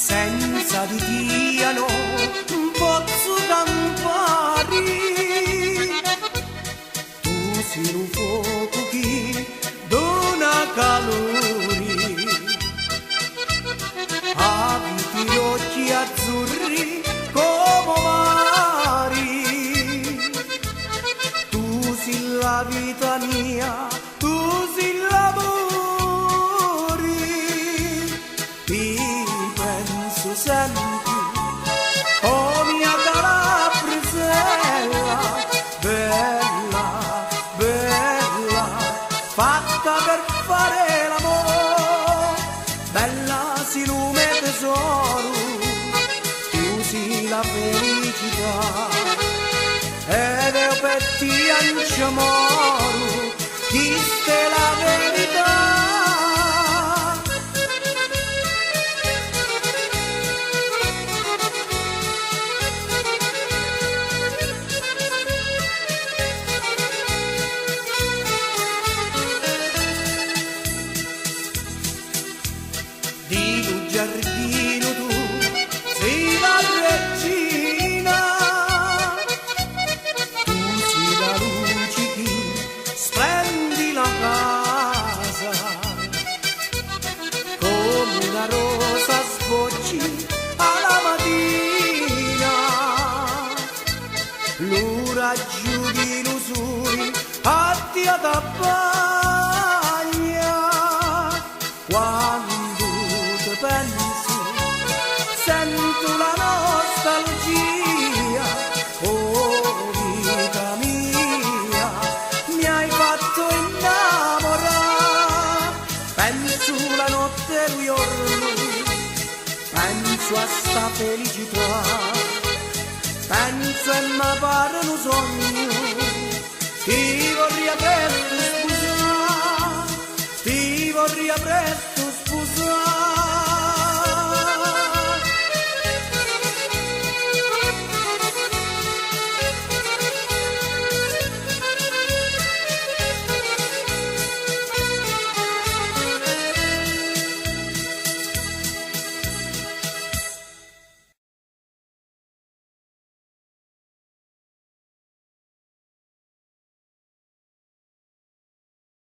senza di Dio non posso campare. Tu sei un fuoco che dona calore, abiti gli occhi azzurri come mari. Tu sei la vita mia, tu sei l'amore, ti penso sempre, oh mia cara Brisella, bella, bella, fatta per fare l'amore, bella si lume tesoro, tu sei la felicità, ed io per ti anciamoro, questa è la verità. Di un giardino tu sei la regina, tu sei la luce che splendi la casa, come una rosa sbocci alla mattina, l'ora giù di lusuri a ti t'abbaglia. Quando ti penso sento la nostalgia, oh vita mia, mi hai fatto innamorare, penso la notte e il giorno, penso a sta felicità, penso e mi pare un sogno, ti vorrei presto sposare, ti vorrei presto sposare.